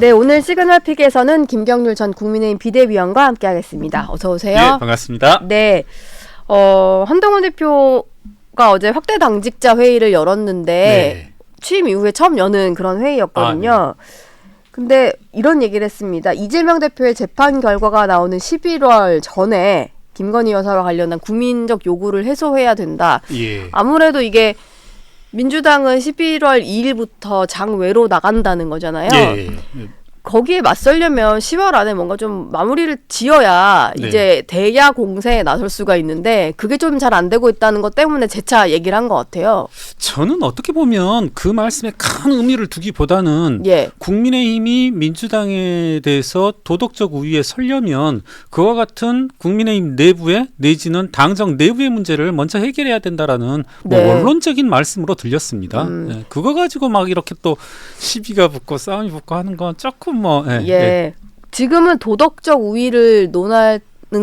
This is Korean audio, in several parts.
네, 오늘 시그널픽에서는 김경률 전 국민의힘 비대위원과 함께하겠습니다. 어서 오세요. 네, 반갑습니다. 네, 한동훈 대표가 어제 확대 당직자 회의를 열었는데 네. 취임 이후에 처음 여는 그런 회의였거든요. 근데 이런 얘기를 했습니다. 이재명 대표의 재판 결과가 나오는 11월 전에 김건희 여사와 관련한 국민적 요구를 해소해야 된다. 예. 아무래도 이게 민주당은 11월 2일부터 장외로 나간다는 거잖아요. 예. 거기에 맞서려면 10월 안에 뭔가 좀 마무리를 지어야 네. 이제 대야 공세에 나설 수가 있는데 그게 좀 잘 안 되고 있다는 것 때문에 재차 얘기를 한 것 같아요. 저는 어떻게 보면 그 말씀에 큰 의미를 두기보다는 예. 국민의힘이 민주당에 대해서 도덕적 우위에 서려면 그와 같은 국민의힘 내부의 내지는 당정 내부의 문제를 먼저 해결해야 된다라는 뭐 네. 원론적인 말씀으로 들렸습니다. 예. 그거 가지고 막 이렇게 또 시비가 붙고 싸움이 붙고 하는 건 조금 뭐 예. 지금은 도덕적 우위를 논하는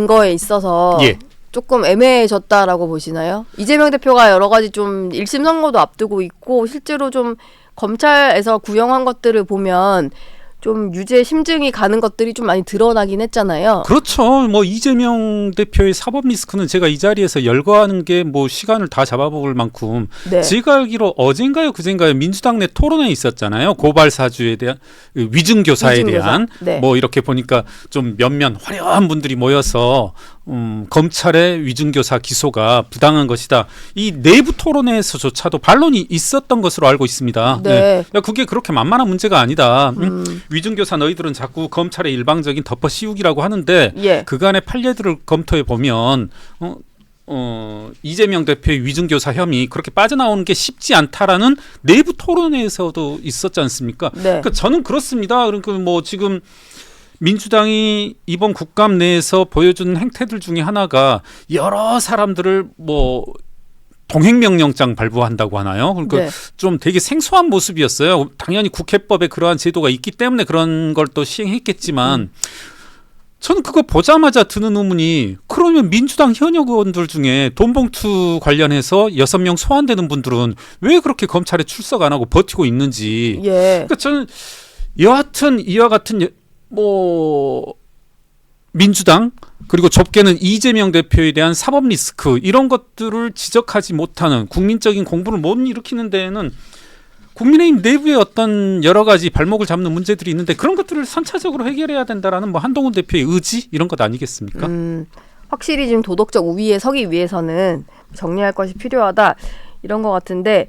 거에 있어서 예. 조금 애매해졌다라고 보시나요? 이재명 대표가 여러 가지 좀 1심 선거도 앞두고 있고 실제로 좀 검찰에서 구형한 것들을 보면 좀 유죄 심증이 가는 것들이 좀 많이 드러나긴 했잖아요. 그렇죠. 뭐 이재명 대표의 사법 리스크는 제가 이 자리에서 열거하는 게 뭐 시간을 다 잡아먹을 만큼 네. 제가 알기로 어젠가요 그젠가요 민주당 내 토론회 있었잖아요. 고발 사주에 대한 위증교사에 위증교사. 대한 네. 뭐 이렇게 보니까 좀 몇몇 화려한 분들이 모여서 검찰의 위증교사 기소가 부당한 것이다. 이 내부 토론회에서조차도 반론이 있었던 것으로 알고 있습니다. 네. 야, 그게 그렇게 만만한 문제가 아니다. 위증교사 너희들은 자꾸 검찰의 일방적인 덮어 씌우기라고 하는데 예. 그간의 판례들을 검토해 보면 이재명 대표의 위증교사 혐의 그렇게 빠져나오는 게 쉽지 않다라는 내부 토론회에서도 있었지 않습니까? 네. 그러니까 저는 그렇습니다. 그러니까 뭐 지금 민주당이 이번 국감 내에서 보여준 행태들 중에 하나가 여러 사람들을 뭐 동행명령장 발부한다고 하나요? 그러니까 네. 좀 되게 생소한 모습이었어요. 당연히 국회법에 그러한 제도가 있기 때문에 그런 걸 또 시행했겠지만 저는 그거 보자마자 드는 의문이 그러면 민주당 현역 의원들 중에 돈봉투 관련해서 6명 소환되는 분들은 왜 그렇게 검찰에 출석 안 하고 버티고 있는지. 예. 그러니까 저는 여하튼 이와 같은 뭐 민주당 그리고 좁게는 이재명 대표에 대한 사법 리스크 이런 것들을 지적하지 못하는 국민적인 공분을 못 일으키는 데에는 국민의힘 내부에 어떤 여러 가지 발목을 잡는 문제들이 있는데 그런 것들을 선차적으로 해결해야 된다라는 뭐 한동훈 대표의 의지 이런 것 아니겠습니까? 확실히 지금 도덕적 우위에 서기 위해서는 정리할 것이 필요하다 이런 것 같은데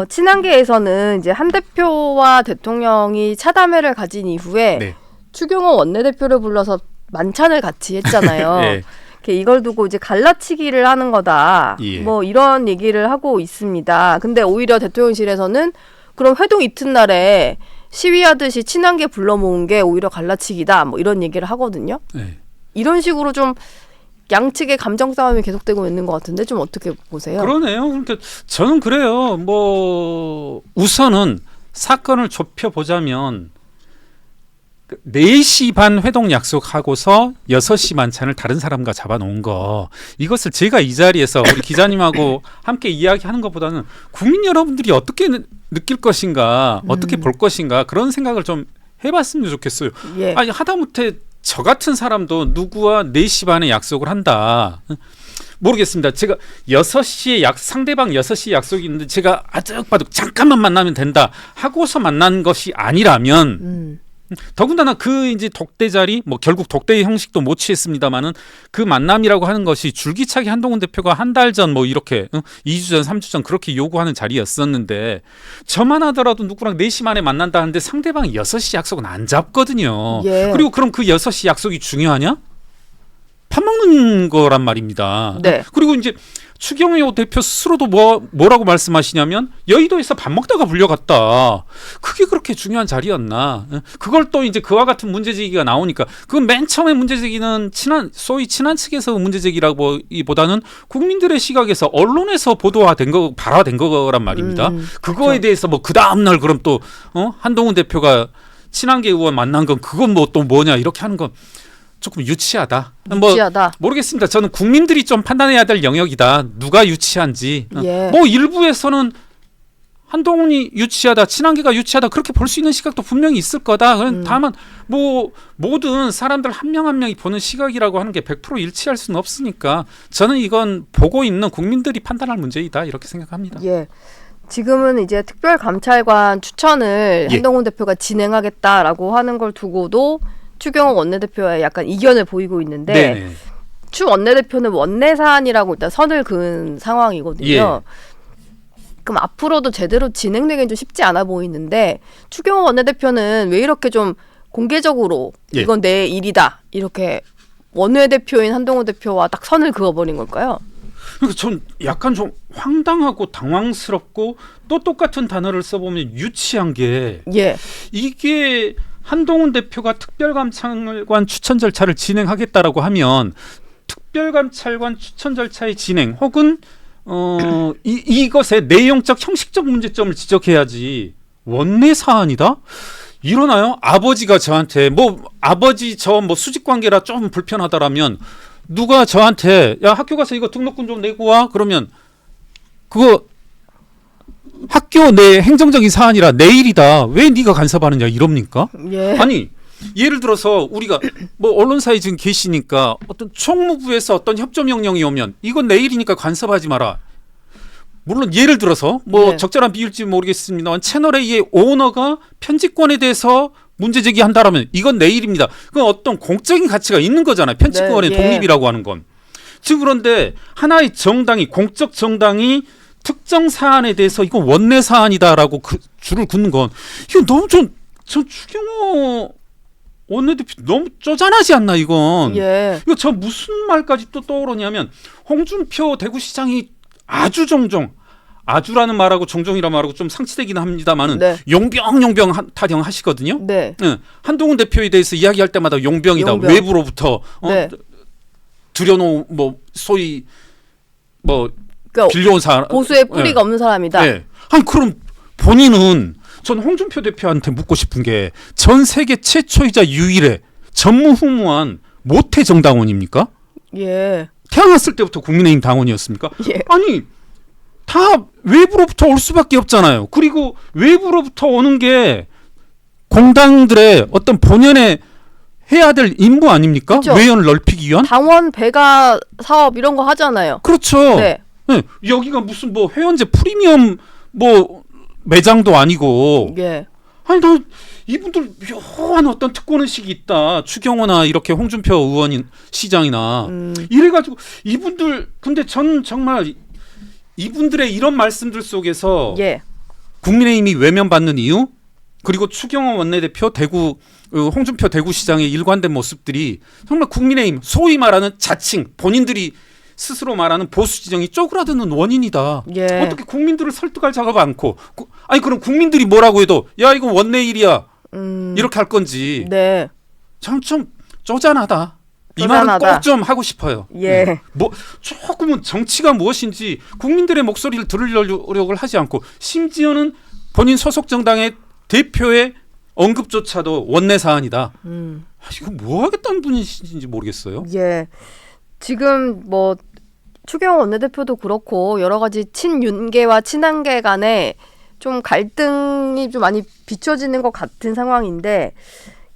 친한계에서는 이제 한 대표와 대통령이 차담회를 가진 이후에 네. 추경호 원내대표를 불러서 만찬을 같이 했잖아요. 예. 이걸 두고 이제 갈라치기를 하는 거다. 예. 뭐 이런 얘기를 하고 있습니다. 근데 오히려 대통령실에서는 그럼 회동 이튿날에 시위하듯이 친한계 불러 모은 게 오히려 갈라치기다. 뭐 이런 얘기를 하거든요. 네. 이런 식으로 좀 양측의 감정 싸움이 계속되고 있는 것 같은데 좀 어떻게 보세요? 그러네요. 그러니까 저는 그래요. 뭐 우선은 사건을 좁혀보자면 4시 반 회동 약속하고서 6시 만찬을 다른 사람과 잡아놓은 거 이것을 제가 이 자리에서 우리 기자님하고 함께 이야기하는 것보다는 국민 여러분들이 어떻게 느낄 것인가 어떻게 볼 것인가 그런 생각을 좀 해봤으면 좋겠어요. 예. 아니 하다못해 저 같은 사람도 누구와 4시 반에 약속을 한다. 모르겠습니다. 제가 6시에 상대방 6시에 약속이 있는데 제가 아득바득 잠깐만 만나면 된다 하고서 만난 것이 아니라면 더군다나 그 이제 독대 자리 뭐 결국 독대의 형식도 못 취했습니다만은 그 만남이라고 하는 것이 줄기차게 한동훈 대표가 한 달 전 뭐 이렇게 2주 전 3주 전 그렇게 요구하는 자리였었는데 저만 하더라도 누구랑 4시 만에 만난다 하는데 상대방이 6시 약속은 안 잡거든요. 예. 그리고 그럼 그 6시 약속이 중요하냐? 밥 먹는 거란 말입니다. 네. 그리고 이제 추경호 대표 스스로도 뭐라고 말씀하시냐면 여의도에서 밥 먹다가 불려갔다. 그게 그렇게 중요한 자리였나? 그걸 또 이제 그와 같은 문제제기가 나오니까 그건 맨 처음에 문제제기는 소위 친한 측에서 문제제기라기보다는 국민들의 시각에서 언론에서 보도화된 거 발화된 거란 말입니다. 그거에 그렇죠. 대해서 뭐 그 다음 날 그럼 또 한동훈 대표가 친한계 의원 만난 건 그건 뭐 또 뭐냐 이렇게 하는 건 조금 유치하다. 유치하다. 뭐 모르겠습니다. 저는 국민들이 좀 판단해야 될 영역이다. 누가 유치한지. 예. 뭐 일부에서는 한동훈이 유치하다, 친한계가 유치하다 그렇게 볼 수 있는 시각도 분명히 있을 거다. 다만 뭐 모든 사람들 한 명 한 명이 보는 시각이라고 하는 게 100% 일치할 수는 없으니까 저는 이건 보고 있는 국민들이 판단할 문제이다 이렇게 생각합니다. 예. 지금은 이제 특별감찰관 추천을 예. 한동훈 대표가 진행하겠다라고 하는 걸 두고도 추경호 원내대표의 약간 이견을 보이고 있는데 네네. 추 원내대표는 원내 사안이라고 일단 선을 그은 상황이거든요. 예. 그럼 앞으로도 제대로 진행되기는 좀 쉽지 않아 보이는데 추경호 원내대표는 왜 이렇게 좀 공개적으로 예. 이건 내 일이다 이렇게 원내대표인 한동훈 대표와 딱 선을 그어버린 걸까요? 그러니까 전 약간 좀 황당하고 당황스럽고 또 똑같은 단어를 써보면 유치한 게 예. 이게 한동훈 대표가 특별감찰관 추천 절차를 진행하겠다라고 하면 특별감찰관 추천 절차의 진행 혹은 이것의 내용적 형식적 문제점을 지적해야지 원내 사안이다? 이러나요? 아버지가 저한테 아버지 저 수직 관계라 좀 불편하다라면 누가 저한테 야 학교 가서 이거 등록금 좀 내고 와 그러면 그거 학교 내 행정적인 사안이라 내 일이다 왜 네가 간섭하느냐 이럽니까? 예. 아니 예를 들어서 우리가 언론사에 지금 계시니까 어떤 총무부에서 어떤 협조 명령이 오면 이건 내 일이니까 간섭하지 마라. 물론 예를 들어서 네. 적절한 비율지 모르겠습니다만 채널 A의 오너가 편집권에 대해서 문제 제기한다라면 이건 내 일입니다. 그건 어떤 공적인 가치가 있는 거잖아요. 편집권의 네, 예. 독립이라고 하는 건. 지금 그런데 하나의 정당이 공적 정당이 특정 사안에 대해서 이건 원내 사안이다라고 줄을 긋는 건 이거 너무 전 추경호 원내대표 너무 쪼잔하지 않나 이건. 예. 이거 저 무슨 말까지 또 떠오르냐면 홍준표 대구시장이 아주 종종 아주라는 말하고 종종이라는 말하고 좀 상치되긴 합니다만은 네. 용병 타령하시거든요. 네. 네. 한동훈 대표에 대해서 이야기할 때마다 용병이다. 용병. 외부로부터 네. 들여놓은 소위 그러니까 빌려온 사람 보수의 뿌리가 없는 사람이다. 네. 아니 그럼 본인은 전 홍준표 대표한테 묻고 싶은 게 전 세계 최초이자 유일의 전무후무한 모태 정당원입니까? 예. 태어났을 때부터 국민의힘 당원이었습니까? 예. 아니 다 외부로부터 올 수밖에 없잖아요. 그리고 외부로부터 오는 게 공당들의 어떤 본연의 해야 될 임무 아닙니까? 그쵸. 외연을 넓히기 위한? 당원 배가 사업 이런 거 하잖아요. 그렇죠. 네. 네. 여기가 무슨 회원제 프리미엄 매장도 아니고. 예. 아니 나 이분들 묘한 어떤 특권의식이 있다. 추경호나 이렇게 홍준표 의원인 시장이나 이래가지고 이분들 근데 전 정말 이분들의 이런 말씀들 속에서 예. 국민의힘이 외면받는 이유 그리고 추경호 원내대표 홍준표 대구시장의 일관된 모습들이 정말 국민의힘 소위 말하는 자칭 본인들이 스스로 말하는 보수 지정이 쪼그라드는 원인이다. 예. 어떻게 국민들을 설득할 작업 않고 아니 그럼 국민들이 뭐라고 해도 야 이거 원내 일이야 이렇게 할 건지 네. 참 좀 쪼잔하다. 이 말은 꼭 좀 하고 싶어요. 예. 조금은 정치가 무엇인지 국민들의 목소리를 들으려고 하지 않고 심지어는 본인 소속 정당의 대표의 언급조차도 원내 사안이다. 이거 뭐 하겠다는 분이신지 모르겠어요. 예. 지금 추경호 원내대표도 그렇고 여러 가지 친윤계와 친한계 간에 좀 갈등이 좀 많이 비춰지는 것 같은 상황인데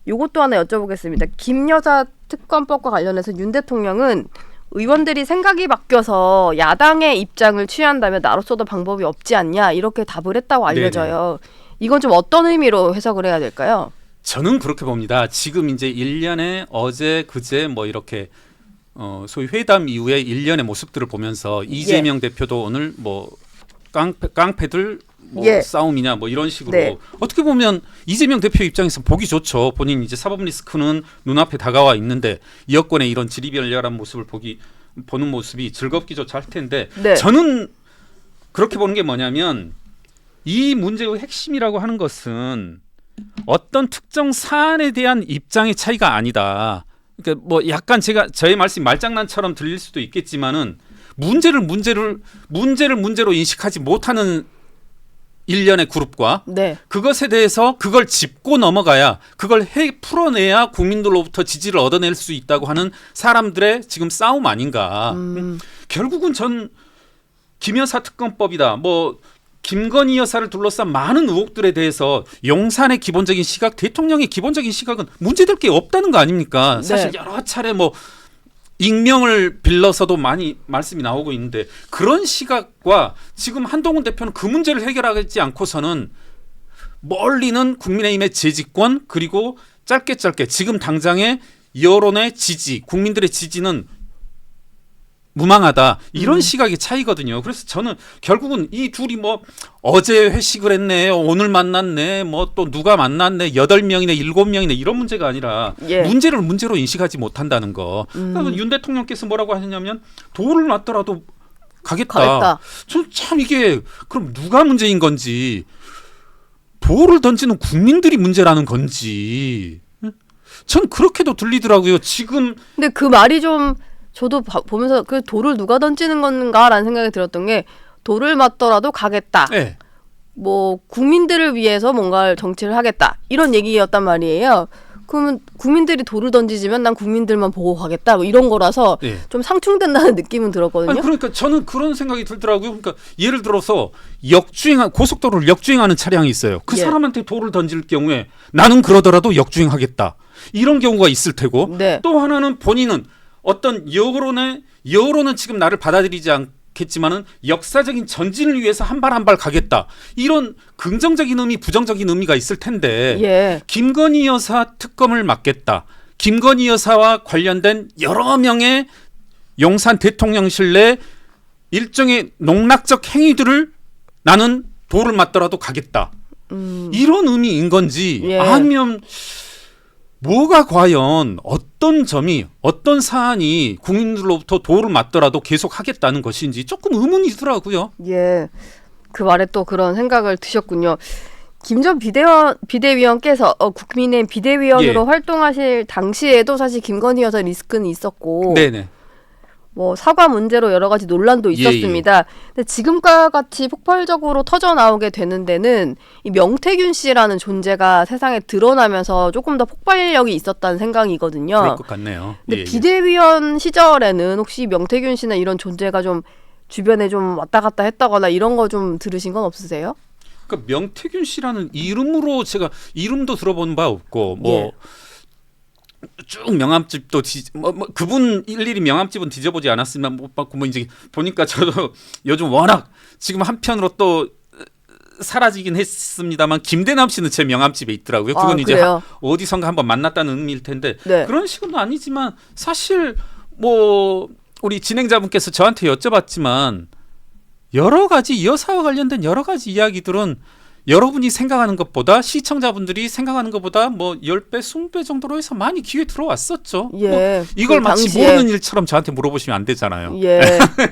요것도 하나 여쭤보겠습니다. 김여사 특검법과 관련해서 윤 대통령은 의원들이 생각이 바뀌어서 야당의 입장을 취한다면 나로서도 방법이 없지 않냐 이렇게 답을 했다고 알려져요. 네네. 이건 좀 어떤 의미로 해석을 해야 될까요? 저는 그렇게 봅니다. 지금 이제 1년에 어제 그제 이렇게 소위 회담 이후에 1년의 모습들을 보면서 이재명 대표도 오늘 깡패들 싸움이냐 이런 식으로 네. 어떻게 보면 이재명 대표 입장에서 보기 좋죠. 본인 이제 사법 리스크는 눈앞에 다가와 있는데 여권의 이런 지리멸렬한 모습을 보는 모습이 즐겁기조차 할 텐데 네. 저는 그렇게 보는 게 뭐냐면 이 문제의 핵심이라고 하는 것은 어떤 특정 사안에 대한 입장의 차이가 아니다. 그러니까 약간 저의 말씀이 말장난처럼 들릴 수도 있겠지만은 문제를 문제로 인식하지 못하는 일련의 그룹과 네. 그것에 대해서 그걸 짚고 넘어가야 그걸 풀어내야 국민들로부터 지지를 얻어낼 수 있다고 하는 사람들의 지금 싸움 아닌가. 결국은 전 김여사 특검법이다. 김건희 여사를 둘러싼 많은 의혹들에 대해서 용산의 기본적인 시각, 대통령의 기본적인 시각은 문제될 게 없다는 거 아닙니까? 사실 네. 여러 차례 뭐 익명을 빌려서도 많이 말씀이 나오고 있는데 그런 시각과 지금 한동훈 대표는 그 문제를 해결하지 않고서는 멀리는 국민의힘의 재집권 그리고 짧게 지금 당장의 여론의 지지, 국민들의 지지는 무망하다 이런 시각의 차이거든요. 그래서 저는 결국은 이 둘이 뭐 어제 회식을 했네, 오늘 만났네, 뭐 또 누가 만났네, 8명이네, 7명이네 이런 문제가 아니라 예. 문제를 문제로 인식하지 못한다는 거. 그러면 윤 대통령께서 뭐라고 하셨냐면 도를 맞더라도 가겠다. 저는 참 이게 그럼 누가 문제인 건지, 돌을 던지는 국민들이 문제라는 건지, 전 그렇게도 들리더라고요. 지금 근데 그 말이 좀 저도 보면서 그 돌을 누가 던지는 건가라는 생각이 들었던 게 돌을 맞더라도 가겠다. 네. 뭐 국민들을 위해서 뭔가 정치를 하겠다. 이런 얘기였단 말이에요. 그러면 국민들이 돌을 던지지면 난 국민들만 보고 가겠다. 뭐 이런 거라서 네. 좀 상충된다는 느낌은 들었거든요. 아니, 그러니까 저는 그런 생각이 들더라고요. 그러니까 예를 들어서 고속도로를 역주행하는 차량이 있어요. 그 예. 사람한테 돌을 던질 경우에 나는 그러더라도 역주행하겠다. 이런 경우가 있을 테고 네. 또 하나는 본인은 어떤 여론은 지금 나를 받아들이지 않겠지만은 역사적인 전진을 위해서 한 발 한 발 가겠다. 이런 긍정적인 의미, 부정적인 의미가 있을 텐데 예. 김건희 여사 특검을 맡겠다. 김건희 여사와 관련된 여러 명의 용산 대통령실 내 일종의 농락적 행위들을 나는 돌을 맞더라도 가겠다. 이런 의미인 건지 예. 아니면 뭐가 과연 어떤 점이 어떤 사안이 국민들로부터 돌을 맞더라도 계속 하겠다는 것인지 조금 의문이더라고요. 예. 그 말에 또 그런 생각을 드셨군요. 김 전 비대위원께서 국민의힘 비대위원으로 예. 활동하실 당시에도 사실 김건희 여사 리스크는 있었고 네네. 뭐 사과 문제로 여러 가지 논란도 있었습니다. 근데 지금과 같이 폭발적으로 터져 나오게 되는 데는 이 명태균 씨라는 존재가 세상에 드러나면서 조금 더 폭발력이 있었다는 생각이거든요. 그럴 것 같네요. 근데 예, 비대위원 시절에는 혹시 명태균 씨나 이런 존재가 좀 주변에 좀 왔다 갔다 했다거나 이런 거 좀 들으신 건 없으세요? 그러니까 명태균 씨라는 이름으로 제가 이름도 들어본 바 없고 뭐 예. 쭉 명함집도 그분 일일이 명함집은 뒤져보지 않았으면 못 받고 뭐 이제 보니까 저도 요즘 워낙 지금 한편으로 또 사라지긴 했습니다만 김대남 씨는 제 명함집에 있더라고요. 그건 이제 그래요? 어디선가 한번 만났다는 의미일 텐데 네. 그런 식은 아니지만 사실 뭐 우리 진행자분께서 저한테 여쭤봤지만 여러 가지 이 여사와 관련된 여러 가지 이야기들은 여러분이 생각하는 것보다 시청자분들이 생각하는 것보다 뭐 10배, 20배 정도로 해서 많이 귀에 들어왔었죠. 예. 뭐 이걸 그 마치 당시에. 모르는 일처럼 저한테 물어보시면 안 되잖아요. 예.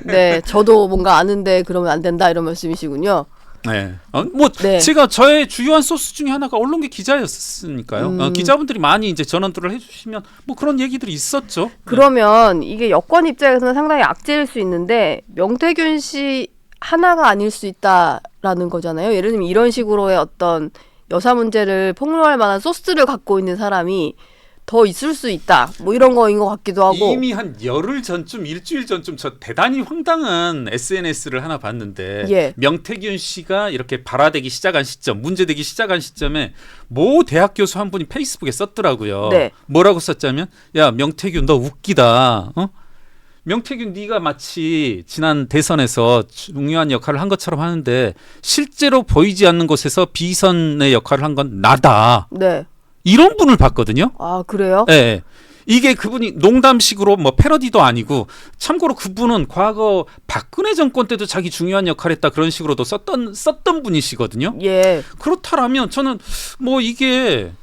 네. 저도 뭔가 아는데 그러면 안 된다 이런 말씀이시군요. 네. 뭐 네. 제가 저의 주요한 소스 중에 하나가 언론계 기자였으니까요. 기자분들이 많이 이제 전원들을 해주시면 뭐 그런 얘기들이 있었죠. 그러면 이게 여권 입장에서는 상당히 악재일 수 있는데 명태균 씨 하나가 아닐 수 있다라는 거잖아요. 예를 들면 이런 식으로의 어떤 여사 문제를 폭로할 만한 소스를 갖고 있는 사람이 더 있을 수 있다. 뭐 이런 거인 것 같기도 하고. 이미 한 열흘 전쯤, 일주일 전쯤 저 대단히 황당한 SNS를 하나 봤는데 예. 명태균 씨가 이렇게 발화되기 시작한 시점, 문제되기 시작한 시점에 모 대학 교수 한 분이 페이스북에 썼더라고요. 네. 뭐라고 썼자면 야 명태균 너 웃기다. 명태균 네가 마치 지난 대선에서 중요한 역할을 한 것처럼 하는데 실제로 보이지 않는 곳에서 비선의 역할을 한 건 나다. 네. 이런 분을 봤거든요. 아, 그래요? 네. 이게 그분이 농담식으로 뭐 패러디도 아니고 참고로 그분은 과거 박근혜 정권 때도 자기 중요한 역할을 했다 그런 식으로도 썼던 분이시거든요. 예. 그렇다면 저는 뭐 이게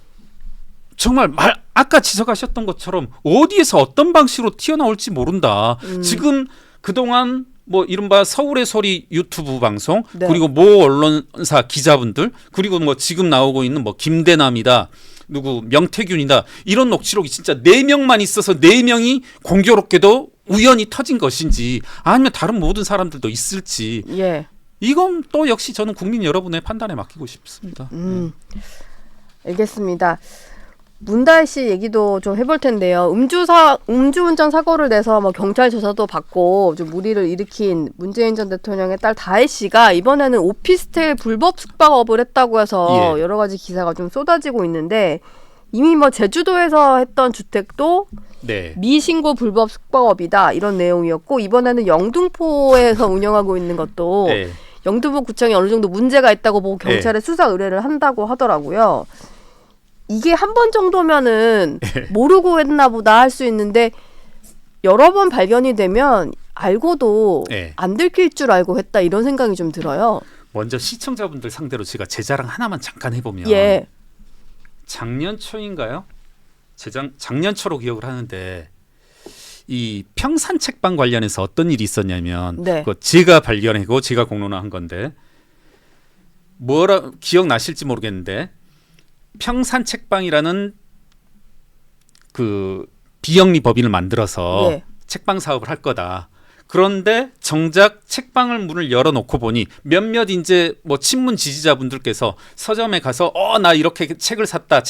정말 아까 지적하셨던 것처럼 어디에서 어떤 방식으로 튀어나올지 모른다. 지금 그동안 뭐 이른바 서울의 소리 유튜브 방송 네. 그리고 모 언론사 기자분들 그리고 뭐 지금 나오고 있는 뭐 김대남이다 누구 명태균이다 이런 녹취록이 진짜 4명만 있어서 4명이 공교롭게도 우연히 터진 것인지 아니면 다른 모든 사람들도 있을지 예. 이건 또 역시 저는 국민 여러분의 판단에 맡기고 싶습니다. 알겠습니다. 문다혜 씨 얘기도 좀 해볼 텐데요. 음주운전 사고를 내서 뭐 경찰 조사도 받고 좀 물의를 일으킨 문재인 전 대통령의 딸 다혜 씨가 이번에는 오피스텔 불법 숙박업을 했다고 해서 예. 여러 가지 기사가 좀 쏟아지고 있는데 이미 뭐 제주도에서 했던 주택도 네. 미신고 불법 숙박업이다 이런 내용이었고 이번에는 영등포에서 운영하고 있는 것도 네. 영등포구청이 어느 정도 문제가 있다고 보고 경찰에 수사 의뢰를 한다고 하더라고요. 이게 한 번 정도면은 모르고 했나 보다 할 수 있는데 여러 번 발견이 되면 알고도 네. 안 들킬 줄 알고 했다 이런 생각이 좀 들어요. 먼저 시청자분들 상대로 제가 제 자랑 하나만 잠깐 해보면 예. 작년 초인가요? 작년 초로 기억을 하는데 이 평산 책방 관련해서 어떤 일이 있었냐면 네. 그거 제가 발견하고 제가 공론화한 건데 뭐라 기억나실지 모르겠는데 평산 책방이라는 그 비영리 법인을 만들어서 예. 책방 사업을 할 거다. 그런데 정작 책방을 문을 열어놓고 보니 몇몇 이제 뭐 친문 지지자분들께서 서점에 가서 나 이렇게 책을 샀다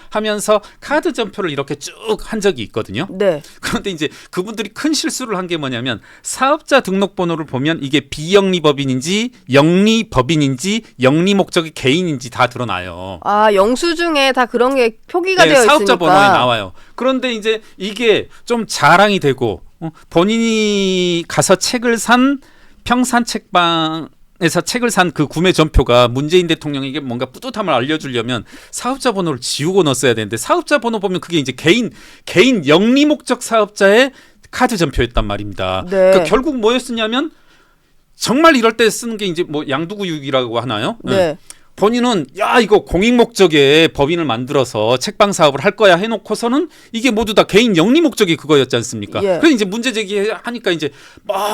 하면서 카드 전표를 이렇게 쭉 한 적이 있거든요. 네. 그런데 이제 그분들이 큰 실수를 한 게 뭐냐면 사업자 등록번호를 보면 이게 비영리 법인인지 영리 법인인지 영리 목적의 개인인지 다 드러나요. 아 영수증에 다 그런 게 표기가 되어 있으니까. 사업자 번호에 나와요. 그런데 이제 이게 좀 자랑이 되고 본인이 가서 책을 산 평산 책방에서 책을 산 그 구매 전표가 문재인 대통령에게 뭔가 뿌듯함을 알려주려면 사업자 번호를 지우고 넣었어야 되는데 사업자 번호 보면 그게 이제 개인 영리 목적 사업자의 카드 전표였단 말입니다. 네. 그러니까 결국 뭐였었냐면 정말 이럴 때 쓰는 게 이제 뭐 양두구육이라고 하나요? 네. 본인은 야 이거 공익 목적의 법인을 만들어서 책방 사업을 할 거야 해놓고서는 이게 모두 다 개인 영리 목적이 그거였지 않습니까? 예. 그래서 이제 문제 제기하니까 이제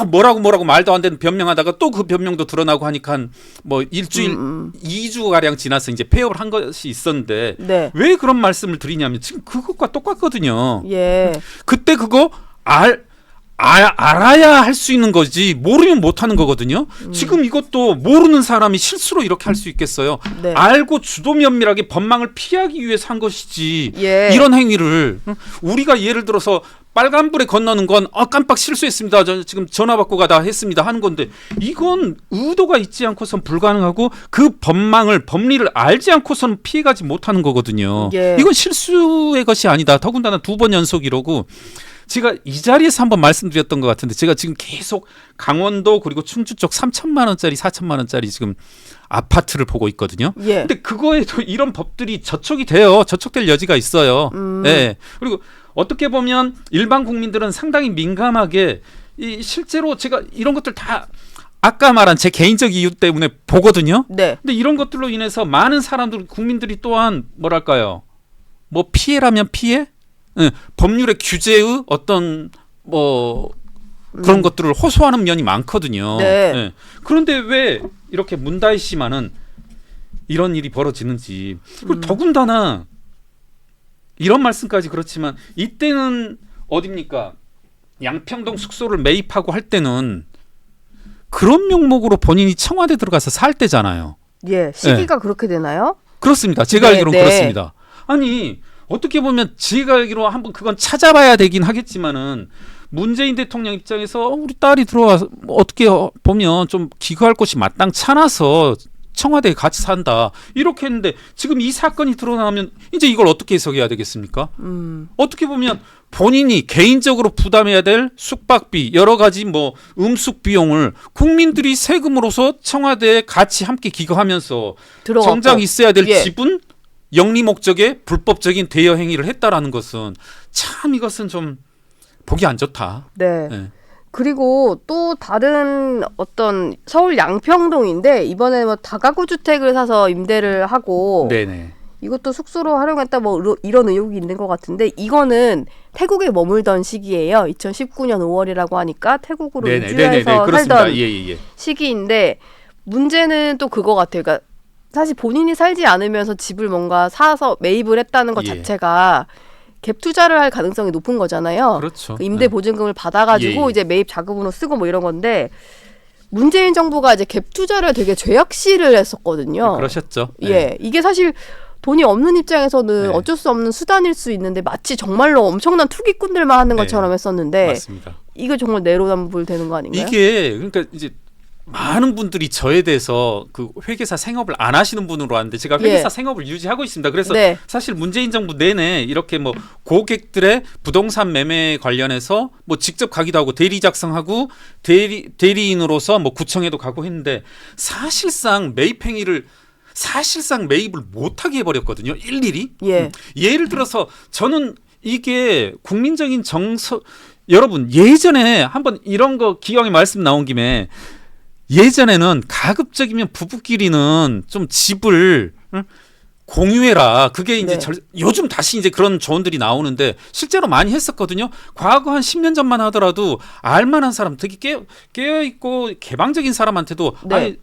뭐라고 말도 안 되는 변명하다가 또 그 변명도 드러나고 하니까 한 뭐 일주일 2주 가량 지나서 이제 폐업을 한 것이 있었는데 네. 왜 그런 말씀을 드리냐면 지금 그것과 똑같거든요. 예. 그때 그거 알아야 할 수 있는 거지 모르면 못 하는 거거든요. 지금 이것도 모르는 사람이 실수로 이렇게 할 수 있겠어요. 네. 알고 주도 면밀하게 법망을 피하기 위해서 한 것이지. 예. 이런 행위를 우리가 예를 들어서 빨간불에 건너는 건 깜빡 실수했습니다. 저 지금 전화 받고 가다 했습니다 하는 건데 이건 의도가 있지 않고선 불가능하고 그 법리를 알지 않고선 피해가지 못하는 거거든요. 예. 이건 실수의 것이 아니다. 더군다나 2번 연속 이러고 제가 이 자리에서 한번 말씀드렸던 것 같은데 제가 지금 계속 강원도 그리고 충주 쪽 3천만 원짜리 4천만 원짜리 지금 아파트를 보고 있거든요. 예. 근데 그거에도 이런 법들이 저촉될 여지가 있어요. 네. 그리고 어떻게 보면 일반 국민들은 상당히 민감하게 실제로 제가 이런 것들 다 아까 말한 제 개인적 이유 때문에 보거든요. 네. 근데 이런 것들로 인해서 많은 국민들이 또한 뭐랄까요? 뭐 피해라면 피해? 법률의 규제의 어떤 뭐 그런 것들을 호소하는 면이 많거든요. 네. 그런데 왜 이렇게 문다혜 씨만은 이런 일이 벌어지는지 그리고 더군다나 이런 말씀까지 그렇지만 이때는 어딥니까? 양평동 숙소를 매입하고 할 때는 그런 명목으로 본인이 청와대 들어가서 살 때잖아요. 예. 시기가 그렇게 되나요? 그렇습니다. 제가 네, 알기로는 네. 그렇습니다. 아니 어떻게 보면 제가 알기로 한번 그건 찾아봐야 되긴 하겠지만은 문재인 대통령 입장에서 우리 딸이 들어와서 어떻게 보면 좀 기거할 곳이 마땅찮아서 청와대에 같이 산다 이렇게 했는데 지금 이 사건이 드러나면 이제 이걸 어떻게 해석해야 되겠습니까? 어떻게 보면 본인이 개인적으로 부담해야 될 숙박비 여러 가지 뭐 음숙 비용을 국민들이 세금으로서 청와대에 같이 함께 기거하면서 들어갔고. 정작 있어야 될 예. 집은 영리 목적의 불법적인 대여 행위를 했다라는 것은 참 이것은 좀 보기 안 좋다. 네. 네. 그리고 또 다른 어떤 서울 양평동인데 이번에 뭐 다가구 주택을 사서 임대를 하고 네네. 이것도 숙소로 활용했다 뭐 이런 의혹이 있는 것 같은데 이거는 태국에 머물던 시기예요. 2019년 5월이라고 하니까 태국으로 이주해서 그렇습니다. 살던 예. 시기인데 문제는 또 그거 같아요. 그러니까 사실 본인이 살지 않으면서 집을 뭔가 사서 매입을 했다는 것 예. 자체가 갭 투자를 할 가능성이 높은 거잖아요. 그렇죠. 그 임대 보증금을 받아가지고 예. 이제 매입 자금으로 쓰고 뭐 이런 건데 문재인 정부가 이제 갭 투자를 되게 죄악시를 했었거든요. 그러셨죠. 예, 이게 사실 돈이 없는 입장에서는 네. 어쩔 수 없는 수단일 수 있는데 마치 정말로 엄청난 투기꾼들만 하는 네. 것처럼 했었는데 맞습니다. 이거 정말 내로남불 되는 거 아닌가요? 이게 그러니까 이제 많은 분들이 저에 대해서 그 회계사 생업을 안 하시는 분으로 왔는데 제가 회계사 예. 생업을 유지하고 있습니다. 그래서 네. 사실 문재인 정부 내내 이렇게 뭐 고객들의 부동산 매매 관련해서 뭐 직접 가기도 하고 대리 작성하고 대리인으로서 뭐 구청에도 가고 했는데 사실상 매입을 못하게 해버렸거든요. 일일이. 예. 예를 들어서 저는 이게 국민적인 정서 여러분 예전에 한번 이런 거 기왕에 말씀 나온 김에 예전에는 가급적이면 부부끼리는 좀 집을 공유해라. 그게 이제 네. 요즘 다시 이제 그런 조언들이 나오는데 실제로 많이 했었거든요. 과거 한 10년 전만 하더라도 알만한 사람, 되게 깨어 있고 개방적인 사람한테도 네. 아니,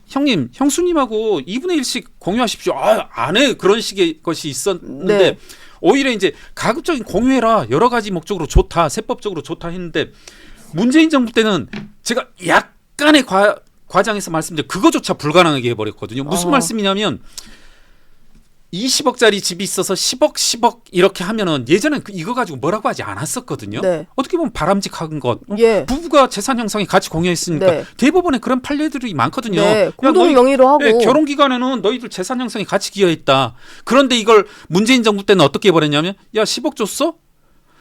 형님, 형수님하고 2분의 1씩 공유하십시오. 안 해. 그런 식의 것이 있었는데 네. 오히려 이제 가급적인 공유해라. 여러 가지 목적으로 좋다. 세법적으로 좋다 했는데 문재인 정부 때는 제가 약간의 과장해서 말씀드린 그거조차 불가능하게 해버렸거든요. 무슨 말씀이냐면 20억짜리 집이 있어서 10억 이렇게 하면은 예전엔 이거 가지고 뭐라고 하지 않았었거든요. 네. 어떻게 보면 바람직한 것. 예. 부부가 재산 형성에 같이 공유했으니까 네. 대법원에 그런 판례들이 많거든요. 네. 야, 공동 너희- 명의로 하고. 네, 결혼 기간에는 너희들 재산 형성에 같이 기여했다. 그런데 이걸 문재인 정부 때는 어떻게 해버렸냐면 야 10억 줬어?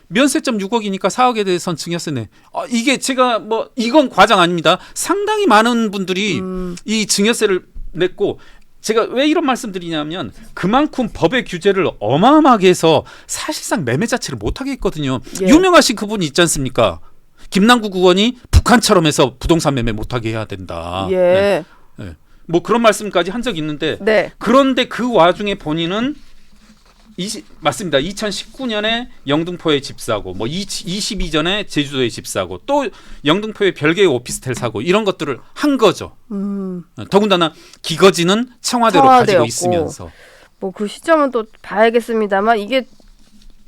면세점 6억이니까 4억에 대해서는 증여세 내. 이게 제가 뭐 이건 과장 아닙니다. 상당히 많은 분들이 이 증여세를 냈고 제가 왜 이런 말씀드리냐면 그만큼 법의 규제를 어마어마하게 해서 사실상 매매 자체를 못하게 했거든요. 예. 유명하신 그분이 있지 않습니까? 김남국 의원이 북한처럼 해서 부동산 매매 못하게 해야 된다. 예. 네. 네. 뭐 그런 말씀까지 한 적이 있는데 네. 그런데 그 와중에 본인은 맞습니다. 2019년에 영등포에 집 사고 뭐 22전에 제주도에 집 사고 또 영등포에 별개의 오피스텔 사고 이런 것들을 한 거죠. 더군다나 기거지는 청와대로 가지고 청와대였고. 있으면서 뭐 그 시점은 또 봐야겠습니다만 이게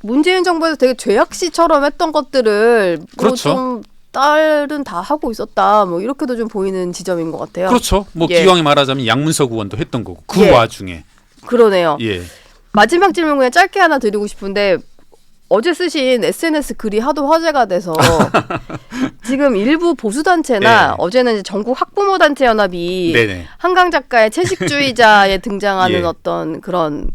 문재인 정부에서 되게 죄악시처럼 했던 것들을 그렇죠. 뭐좀 딸은 다 하고 있었다. 뭐 이렇게도 좀 보이는 지점인 것 같아요. 그렇죠. 뭐 예. 기왕에 말하자면 양문석 의원도 했던 거고 그 예. 와중에 그러네요. 예. 마지막 질문 그냥 짧게 하나 드리고 싶은데 어제 쓰신 SNS 글이 하도 화제가 돼서 지금 일부 보수단체나 네. 어제는 이제 전국 학부모단체 연합이 네네. 한강 작가의 채식주의자에 등장하는 예. 어떤 그런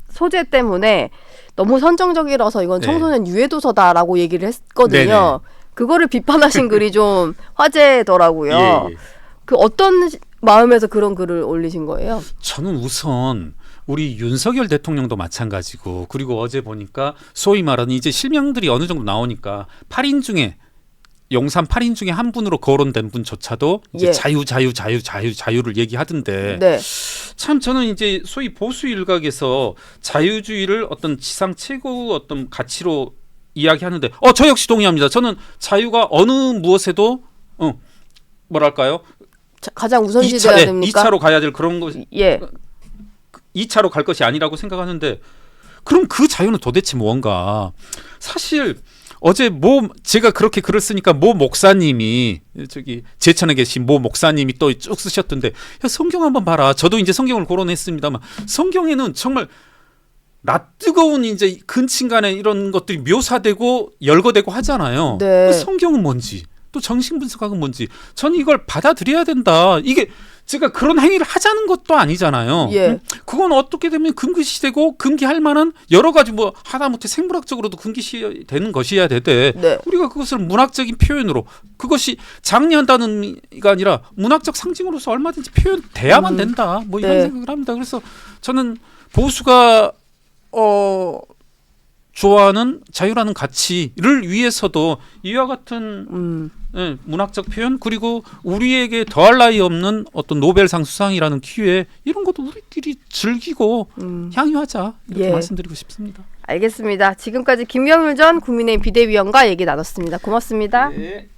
소재 때문에 너무 선정적이라서 이건 네. 청소년 유해도서다라고 얘기를 했거든요. 네네. 그거를 비판하신 글이 좀 화제더라고요. 예, 예. 그 어떤 마음에서 그런 글을 올리신 거예요? 저는 우선 우리 윤석열 대통령도 마찬가지고 그리고 어제 보니까 소위 말하는 이제 실명들이 어느 정도 나오니까 8인 중에 용산 8인 중에 한 분으로 거론된 분조차도 이제 예. 자유를 얘기하던데 네. 참 저는 이제 소위 보수 일각에서 자유주의를 어떤 지상 최고 어떤 가치로 이야기하는데 저 역시 동의합니다. 저는 자유가 어느 무엇에도 뭐랄까요? 가장 우선시돼야 됩니까? 2차로 가야 될 그런 것 예. 2차로 갈 것이 아니라고 생각하는데 그럼 그 자유는 도대체 뭔가? 사실 어제 제가 그렇게 글을 쓰니까 목사님이 저기 제천에 계신 목사님이 또 쭉 쓰셨던데 야, 성경 한번 봐라. 저도 이제 성경을 거론했습니다만 성경에는 정말 낯뜨거운 이제 근친간에 이런 것들이 묘사되고 열거되고 하잖아요. 네. 그 성경은 뭔지 또 정신분석학은 뭔지 저는 이걸 받아들여야 된다. 이게 제가 그런 행위를 하자는 것도 아니잖아요. 예. 그건 어떻게 되면 금기시되고 금기할 만한 여러 가지 뭐 하다못해 생물학적으로도 금기시되는 것이어야 되되 네. 우리가 그것을 문학적인 표현으로 그것이 장려한다는 의미가 아니라 문학적 상징으로서 얼마든지 표현돼야만 된다. 뭐 이런 네. 생각을 합니다. 그래서 저는 보수가 좋아하는 자유라는 가치를 위해서도 이와 같은 문학적 표현 그리고 우리에게 더할 나위 없는 어떤 노벨상 수상이라는 기회 이런 것도 우리끼리 즐기고 향유하자 이렇게 예. 말씀드리고 싶습니다. 알겠습니다. 지금까지 김경률 전 국민의힘 비대위원과 얘기 나눴습니다. 고맙습니다. 네.